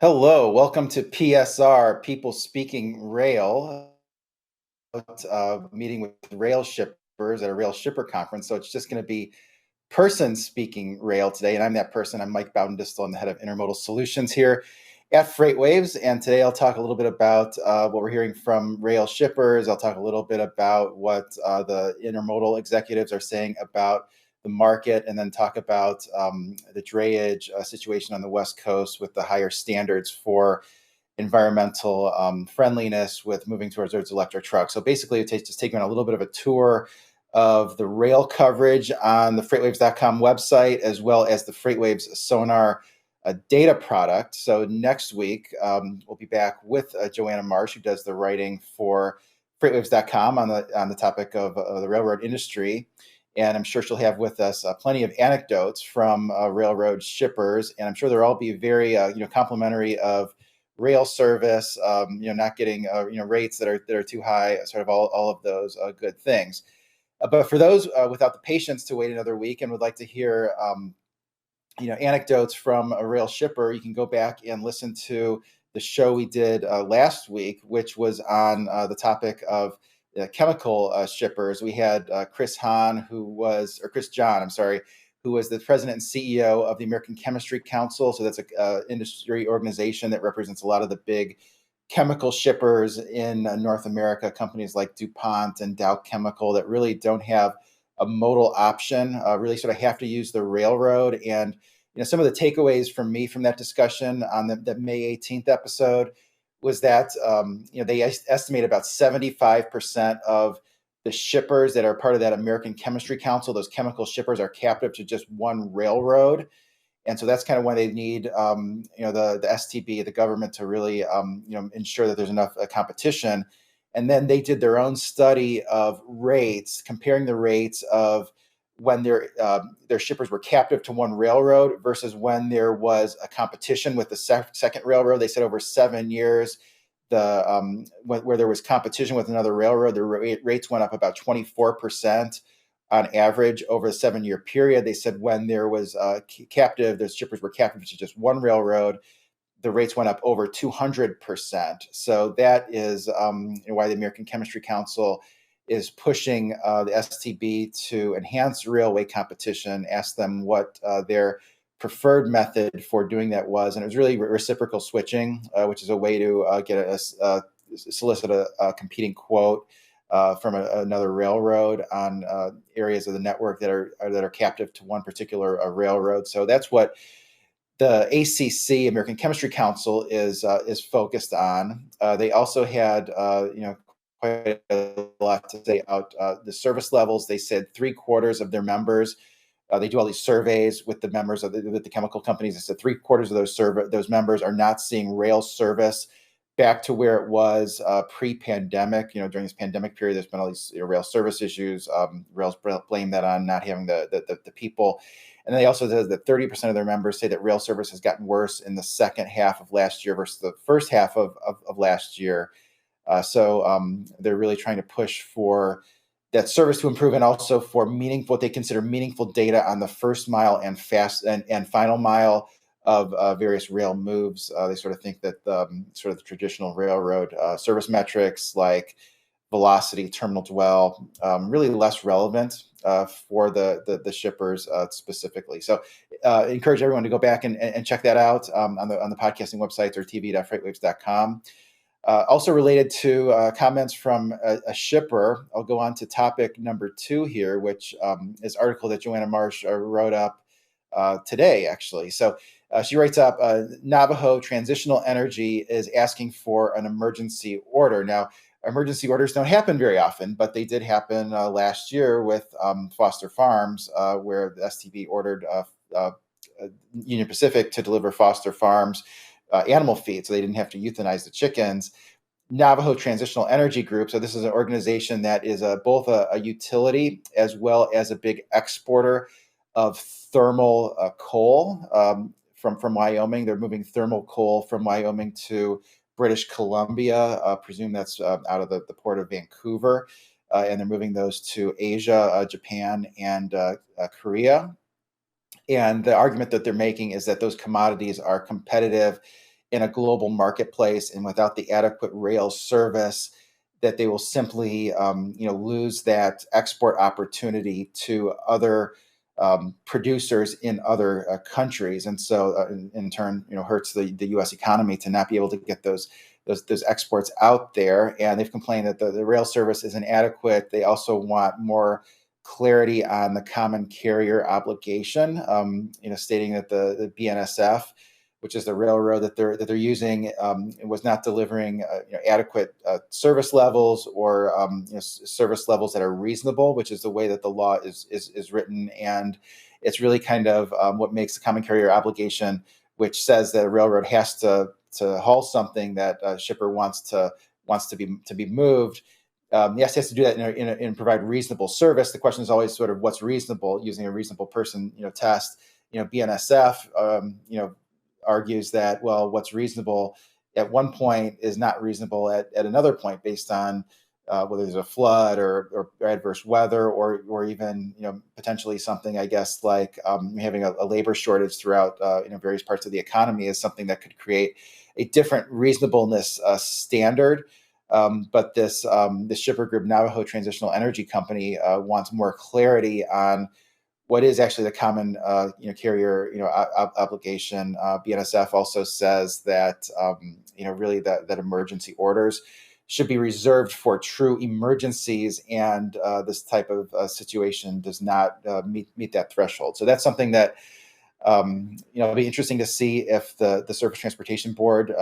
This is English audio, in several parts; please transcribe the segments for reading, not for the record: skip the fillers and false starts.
Hello, welcome to PSR, People Speaking Rail, meeting with rail shippers at a rail shipper conference. So it's just going to be person speaking rail today. And I'm that person. I'm Mike Baudendistel. I'm the head of intermodal solutions here at FreightWaves. And today I'll talk a little bit about what we're hearing from rail shippers. I'll talk a little bit about what the intermodal executives are saying about the market, and then talk about the drayage situation on the West Coast with the higher standards for environmental friendliness with moving towards those electric trucks. So basically, it's just taking a little bit of a tour of the rail coverage on the FreightWaves.com website, as well as the FreightWaves Sonar data product. So next week, we'll be back with Joanna Marsh, who does the writing for FreightWaves.com on the topic of the railroad industry. And I'm sure she'll have with us plenty of anecdotes from railroad shippers, and I'm sure they'll all be very, complimentary of rail service, not getting rates that are too high, sort of all of those good things. But for those without the patience to wait another week and would like to hear anecdotes from a rail shipper, you can go back and listen to the show we did last week, which was on the topic of chemical shippers. We had Chris John, I'm sorry, who was the president and CEO of the American Chemistry Council. So that's an industry organization that represents a lot of the big chemical shippers in North America, companies like DuPont and Dow Chemical that really don't have a modal option, really sort of have to use the railroad. And some of the takeaways from me from that discussion on the May 18th episode was that they estimate about 75% of the shippers that are part of that American Chemistry Council, those chemical shippers, are captive to just one railroad. And so that's kind of why they need, the STB, the government, to really, ensure that there's enough competition. And then they did their own study of rates, comparing the rates of when their shippers were captive to one railroad versus when there was a competition with the second railroad. They said over 7 years, where there was competition with another railroad, the rates went up about 24% on average over a 7-year period. They said when there was captive, the shippers were captive to just one railroad, the rates went up over 200%. So that is why the American Chemistry Council is pushing the STB to enhance railway competition, ask them what their preferred method for doing that was. And it was really reciprocal switching, which is a way to solicit a competing quote from another railroad on areas of the network that are captive to one particular railroad. So that's what the ACC, American Chemistry Council, is focused on. They also had quite a lot to say about the service levels. They said 3/4 of their members. They do all these surveys with the members of the chemical companies. They said 3/4 of those members are not seeing rail service back to where it was pre-pandemic. During this pandemic period, there's been all these rail service issues. Rails blame that on not having the people. And they also said that 30% of their members say that rail service has gotten worse in the second half of last year versus the first half of last year. So they're really trying to push for that service to improve, and also for what they consider meaningful data on the first mile and final mile of various rail moves. They sort of think that sort of the traditional railroad service metrics like velocity, terminal dwell, really less relevant for the shippers specifically. So encourage everyone to go back and check that out on the podcasting websites or tv.freightwaves.com. Also related to comments from a shipper, I'll go on to topic number 2 here, which is an article that Joanna Marsh wrote up today, actually. So she writes up, Navajo Transitional Energy is asking for an emergency order. Now, emergency orders don't happen very often, but they did happen last year with Foster Farms, where the STB ordered Union Pacific to deliver Foster Farms animal feed, so they didn't have to euthanize the chickens. Navajo Transitional Energy Group. So this is an organization that is both a utility as well as a big exporter of thermal coal from Wyoming. They're moving thermal coal from Wyoming to British Columbia. Presume that's out of the port of Vancouver. And they're moving those to Asia, Japan, and Korea. And the argument that they're making is that those commodities are competitive in a global marketplace and without the adequate rail service, that they will simply lose that export opportunity to other producers in other countries, and so in turn, hurts the U.S. economy to not be able to get those exports out there. And they've complained that the rail service is inadequate. They also want more clarity on the common carrier obligation, stating that the BNSF, which is the railroad that they're using, was not delivering adequate service levels, or service levels that are reasonable, which is the way that the law is written. And it's really kind of what makes the common carrier obligation, which says that a railroad has to haul something that a shipper wants to be moved. Yes, he has to do that and provide reasonable service. The question is always sort of what's reasonable, using a reasonable person test. BNSF argues that, well, what's reasonable at one point is not reasonable at another point, based on whether there's a flood or adverse weather, or even potentially something, I guess, like having a labor shortage throughout various parts of the economy is something that could create a different reasonableness standard. But this shipper group, Navajo Transitional Energy Company, wants more clarity on what is actually the common carrier obligation. BNSF also says that really that emergency orders should be reserved for true emergencies, and this type of situation does not meet that threshold. So that's something that it'll be interesting to see if the Surface Transportation Board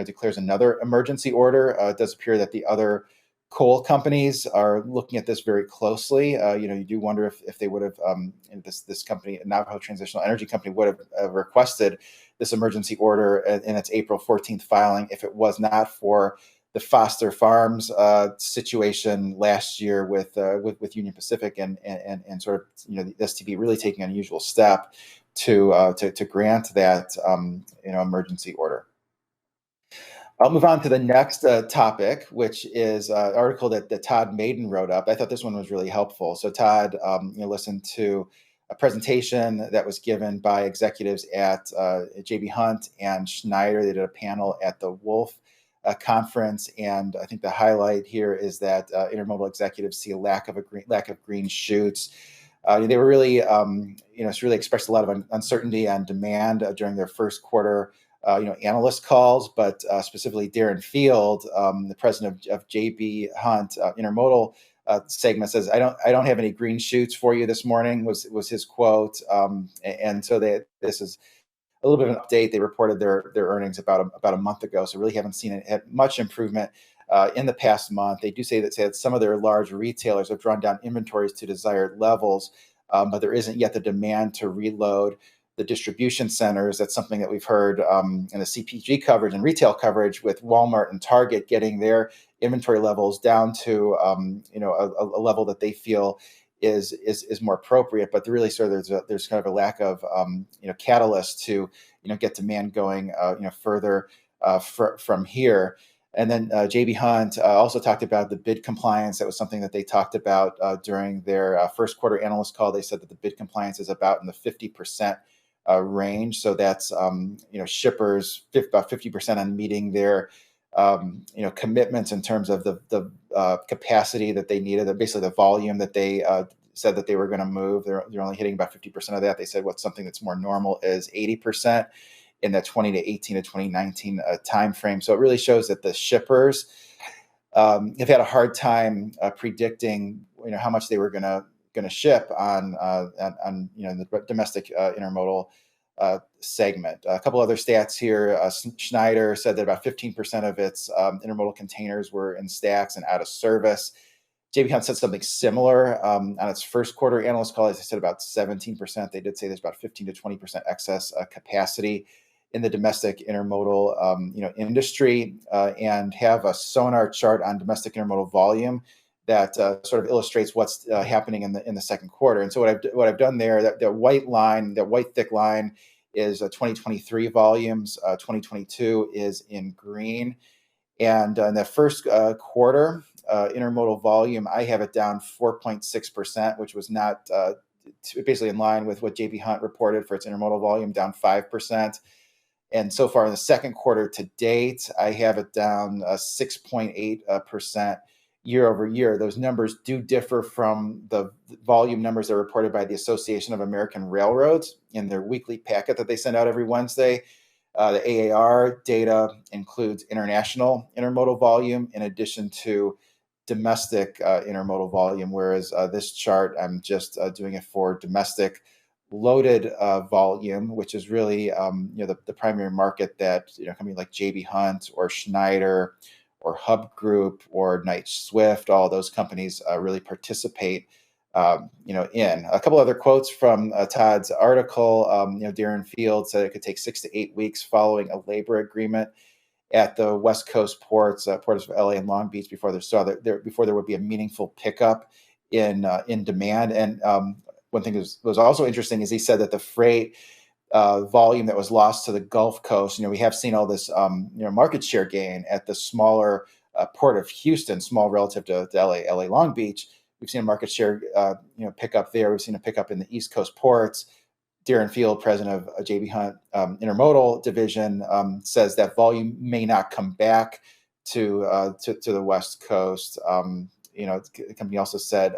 declares another emergency order. It does appear that the other coal companies are looking at this very closely. You do wonder if they would have, this company, Navajo Transitional Energy Company, would have requested this emergency order in its April 14th filing if it was not for the Foster Farms situation last year with Union Pacific, and sort of the STB really taking an unusual step to grant that emergency order. I'll move on to the next topic, which is an article that Todd Maiden wrote up. I thought this one was really helpful. So Todd listened to a presentation that was given by executives at J.B. Hunt and Schneider. They did a panel at the Wolf conference, and I think the highlight here is that intermodal executives see a lack of green shoots. They were really, it's really expressed a lot of uncertainty on demand during their first quarter analyst calls, but specifically Darren Field, the president of JB Hunt Intermodal segment, says, "I don't have any green shoots for you this morning," was his quote. And so this is a little bit of an update. They reported their earnings about a month ago, so really haven't seen much improvement in the past month. They do say that some of their large retailers have drawn down inventories to desired levels, but there isn't yet the demand to reload the distribution centers. That's something that we've heard in the CPG coverage and retail coverage, with Walmart and Target getting their inventory levels down to a level that they feel is more appropriate. But really, sort of there's kind of a lack of catalyst to get demand going further from here. And then JB Hunt also talked about the bid compliance. That was something that they talked about during their first quarter analyst call. They said that the bid compliance is about in the 50% range. So that's shippers about 50% on meeting their commitments in terms of the capacity that they needed, basically the volume that they said that they were going to move. They're only hitting about 50% of that. They said what's something that's more normal is 80% in the 2018 to 2019 timeframe. So it really shows that the shippers have had a hard time predicting how much they were going to ship on the domestic intermodal segment. A couple other stats here. Schneider said that about 15% of its intermodal containers were in stacks and out of service. JB Hunt said something similar on its first quarter analyst call. As I said, about 17%. They did say there's about 15 to 20% excess capacity in the domestic intermodal industry, and have a sonar chart on domestic intermodal volume that sort of illustrates what's happening in the second quarter. And so what I've done there, that white thick line is 2023 volumes. 2022 is in green. And in the first quarter, intermodal volume, I have it down 4.6%, which was not basically in line with what JB Hunt reported for its intermodal volume, down 5%. And so far in the second quarter to date, I have it down 6.8% year over year. Those numbers do differ from the volume numbers that are reported by the Association of American Railroads in their weekly packet that they send out every Wednesday. The AAR data includes international intermodal volume in addition to domestic intermodal volume, whereas this chart, I'm just doing it for domestic loaded volume, which is really the primary market that companies like JB Hunt or Schneider or Hub Group or Knight Swift, all those companies really participate in. A couple other quotes from Todd's article. Darren Field said it could take 6 to 8 weeks following a labor agreement at the West Coast ports, ports of LA and Long Beach, before there would be a meaningful pickup in demand. And one thing that was also interesting is he said that the freight volume that was lost to the Gulf Coast, we have seen all this market share gain at the smaller port of Houston, small relative to LA Long Beach. We've seen a market share pick up there. We've seen a pickup in the East Coast ports. Darren Field, president of JB Hunt Intermodal Division, says that volume may not come back to the West Coast. The company also said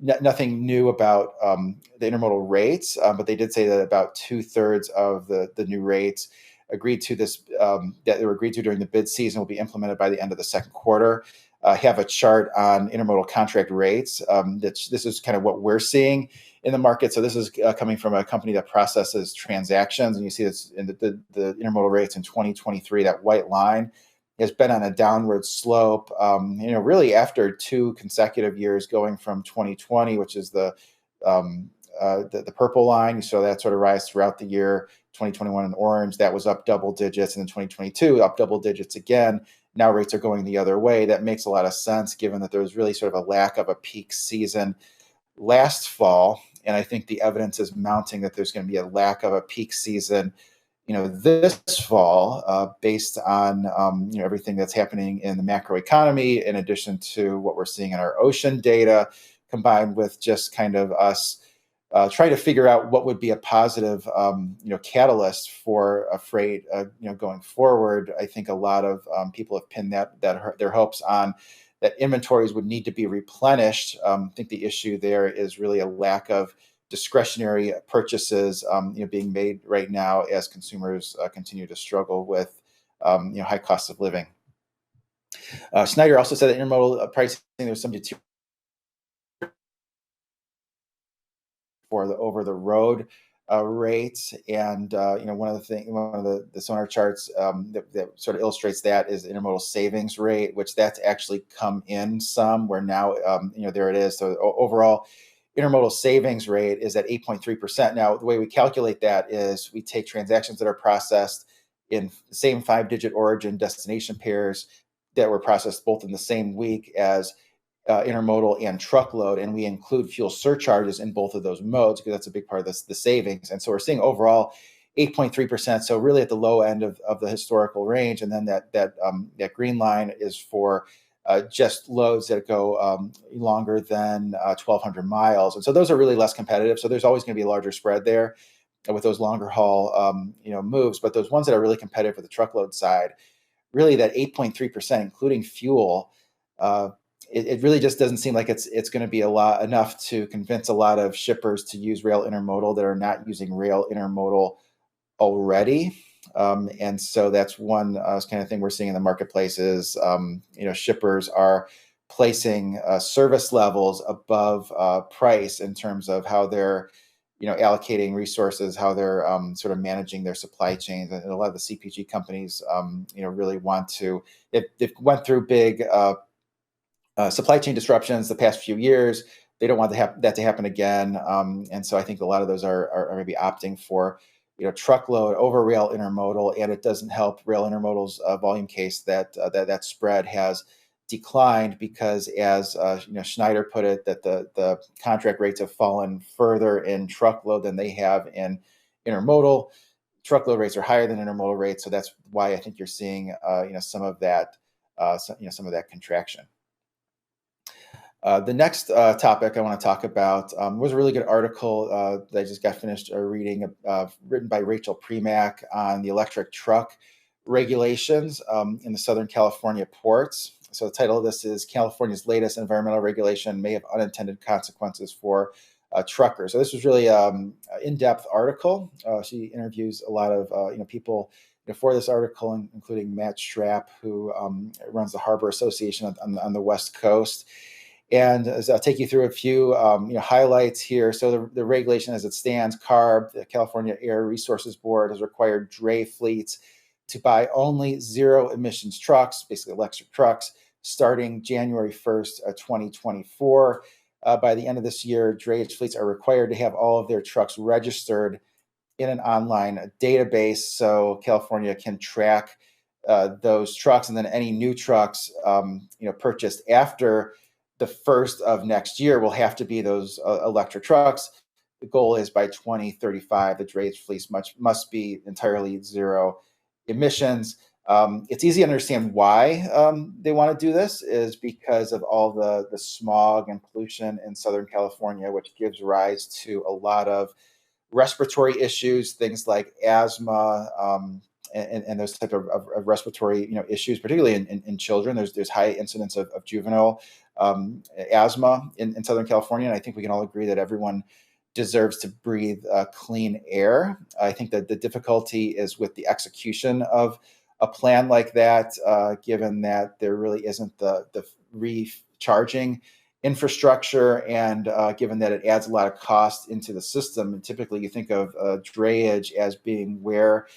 nothing new about the intermodal rates, but they did say that about 2/3 of the new rates agreed to that they were agreed to during the bid season will be implemented by the end of the second quarter. I have a chart on intermodal contract rates. This is kind of what we're seeing in the market. So this is coming from a company that processes transactions, and you see this in the intermodal rates in 2023. That white line has been on a downward slope, really after 2 consecutive years going from 2020, which is the purple line. You saw that sort of rise throughout the year. 2021 in orange, that was up double digits, and then 2022 up double digits again. Now rates are going the other way. That makes a lot of sense given that there was really sort of a lack of a peak season last fall. And I think the evidence is mounting that there's going to be a lack of a peak season, this fall, based on everything that's happening in the macro economy, in addition to what we're seeing in our ocean data, combined with just kind of us trying to figure out what would be a positive, catalyst for a freight, going forward. I think a lot of people have pinned their hopes on that inventories would need to be replenished. I think the issue there is really a lack of discretionary purchases, being made right now as consumers continue to struggle with, high costs of living. Schneider also said that intermodal pricing, there was some deterioration for the over the road rates, and one of the sonar charts that sort of illustrates that is the intermodal savings rate, which that's actually come in some. Where now there it is. So overall, intermodal savings rate is at 8.3%. Now, the way we calculate that is we take transactions that are processed in the same 5-digit origin destination pairs that were processed both in the same week as intermodal and truckload, and we include fuel surcharges in both of those modes because that's a big part of the savings. And so we're seeing overall 8.3%. So really at the low end of the historical range. And then that green line is for just loads that go longer than 1,200 miles. And so those are really less competitive. So there's always going to be a larger spread there with those longer haul moves. But those ones that are really competitive for the truckload side, really that 8.3%, including fuel, it really just doesn't seem like it's going to be enough to convince a lot of shippers to use rail intermodal that are not using rail intermodal already. And so that's one kind of thing we're seeing in the marketplace is, shippers are placing service levels above price in terms of how they're, allocating resources, how they're sort of managing their supply chains. And a lot of the CPG companies, really want to, they've went through big supply chain disruptions the past few years. They don't want that to happen again. And so I think a lot of those are maybe opting for, truckload over rail intermodal, and it doesn't help rail intermodal's volume case that spread has declined because, as Schneider put it, that the contract rates have fallen further in truckload than they have in intermodal. Truckload rates are higher than intermodal rates, so that's why I think you're seeing some of that contraction. The next topic I want to talk about was a really good article that I just got finished reading, written by Rachel Premack on the electric truck regulations in the Southern California ports. So the title of this is "California's Latest Environmental Regulation May Have Unintended Consequences for Truckers." So this was really an in-depth article. She interviews a lot of people for this article, including Matt Strapp, who runs the Harbor Association on the West Coast. And as I'll take you through a few highlights here. So the regulation as it stands, CARB, the California Air Resources Board, has required dray fleets to buy only zero emissions trucks, basically electric trucks, starting January 1st, 2024. By the end of this year, drayage fleets are required to have all of their trucks registered in an online database so California can track those trucks, and then any new trucks purchased after the first of next year will have to be those electric trucks. The goal is by 2035, the drayage fleets must be entirely zero emissions. It's easy to understand why they want to do this, is because of all the smog and pollution in Southern California, which gives rise to a lot of respiratory issues, things like asthma, and those type of respiratory issues, particularly in children. There's high incidence of juvenile asthma in Southern California, and I think we can all agree that everyone deserves to breathe clean air. I think that the difficulty is with the execution of a plan like that, given that there really isn't the recharging infrastructure, and given that it adds a lot of cost into the system. And typically you think of drayage as being where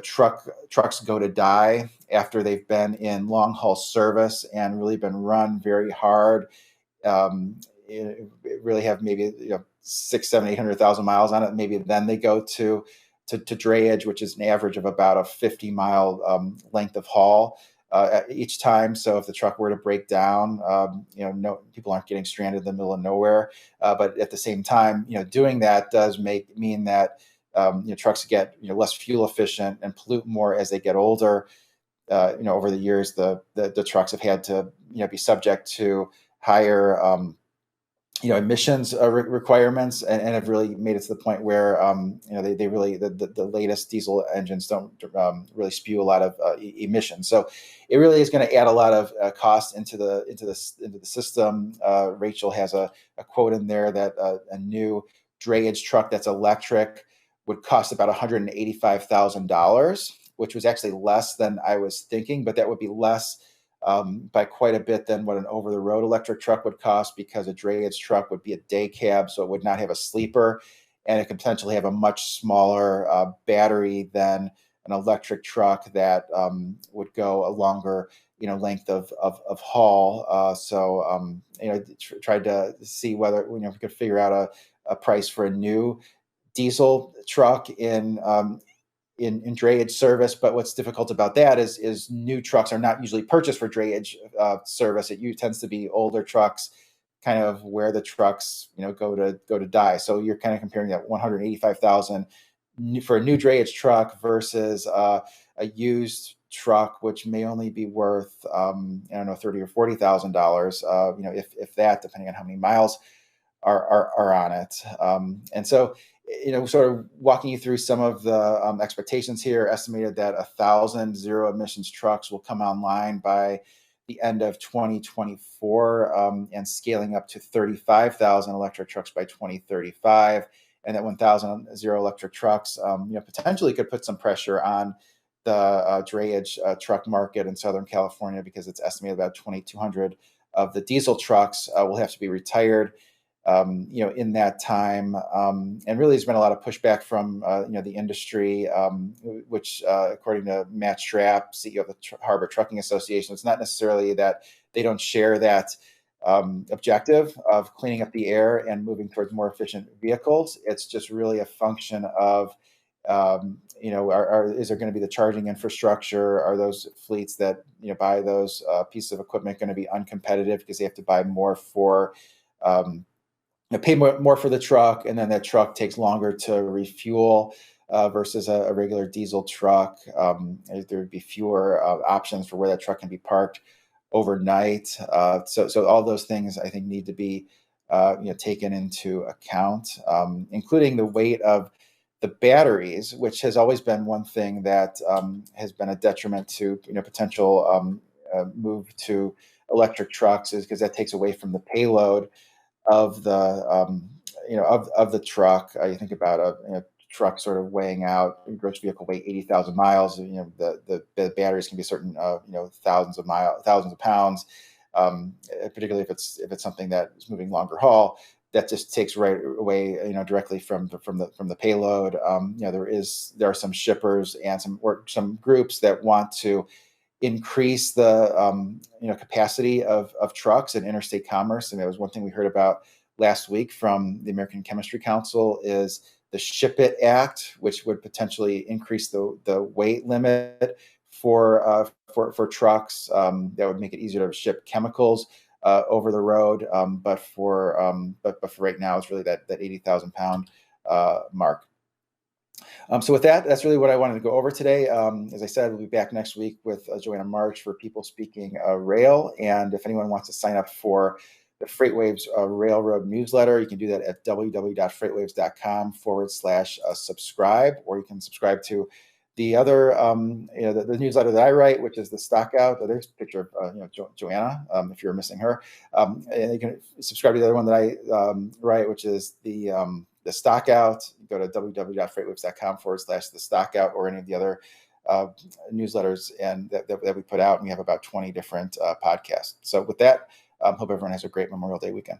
trucks go to die after they've been in long haul service and really been run very hard. Really have maybe 6, 7, 800,000 miles on it. Maybe then they go to drayage, which is an average of about a 50-mile length of haul each time. So if the truck were to break down, no people aren't getting stranded in the middle of nowhere. But at the same time, doing that does mean that trucks get less fuel efficient and pollute more as they get older. Over the years, the trucks have had to be subject to higher emissions requirements, and have really made it to the point where they really the latest diesel engines don't really spew a lot of emissions. So it really is going to add a lot of cost into the system. Rachel has a quote in there that a new drayage truck that's electric would cost about $185,000, which was actually less than I was thinking, but that would be less by quite a bit than what an over-the-road electric truck would cost, because a drayage truck would be a day cab, so it would not have a sleeper, and it could potentially have a much smaller battery than an electric truck that would go a longer length of haul. Tried to see whether we could figure out a price for a new diesel truck in drayage service. But what's difficult about that is new trucks are not usually purchased for drayage service. It tends to be older trucks, kind of where the trucks go to die. So you're kind of comparing that 185,000 for a new drayage truck versus a used truck, which may only be worth I don't know, $30,000 or $40,000, if that, depending on how many miles are on it. And so, sort of walking you through some of the expectations here, estimated that 1,000 zero emissions trucks will come online by the end of 2024, and scaling up to 35,000 electric trucks by 2035. And that 1,000 zero electric trucks, potentially could put some pressure on the drayage truck market in Southern California, because it's estimated about 2,200 of the diesel trucks will have to be retired in that time. And really, there's been a lot of pushback from the industry, which, according to Matt Strapp, CEO of the Harbor Trucking Association, it's not necessarily that they don't share that objective of cleaning up the air and moving towards more efficient vehicles. It's just really a function of is there going to be the charging infrastructure? Are those fleets that buy those pieces of equipment going to be uncompetitive because they have to buy more for pay more for the truck, and then that truck takes longer to refuel versus a regular diesel truck? There would be fewer options for where that truck can be parked overnight. So all those things I think need to be taken into account, including the weight of the batteries, which has always been one thing that has been a detriment to potential move to electric trucks, is because that takes away from the payload of the of the truck. You think about a truck sort of weighing out, a gross vehicle weight 80,000 miles. The batteries can be certain thousands of pounds, particularly if it's something that is moving longer haul. That just takes right away, directly from the payload. There are some shippers and some groups that want to increase the capacity of trucks and interstate commerce. And that was one thing we heard about last week from the American Chemistry Council, is the Ship It Act, which would potentially increase the weight limit for trucks. That would make it easier to ship chemicals over the road. But for right now, it's really that 80,000 pound mark. So with that, that's really what I wanted to go over today. As I said, we'll be back next week with Joanna March for People Speaking Rail. And if anyone wants to sign up for the FreightWaves Railroad newsletter, you can do that at www.freightwaves.com/subscribe, or you can subscribe to the other, the newsletter that I write, which is the Stock Out. There's a picture of Joanna, if you're missing her. And you can subscribe to the other one that I write, which is the Stock Out. Go to www.freightwaves.com/the Stock Out, or any of the other newsletters and that we put out. And we have about 20 different podcasts. So with that, hope everyone has a great Memorial Day weekend.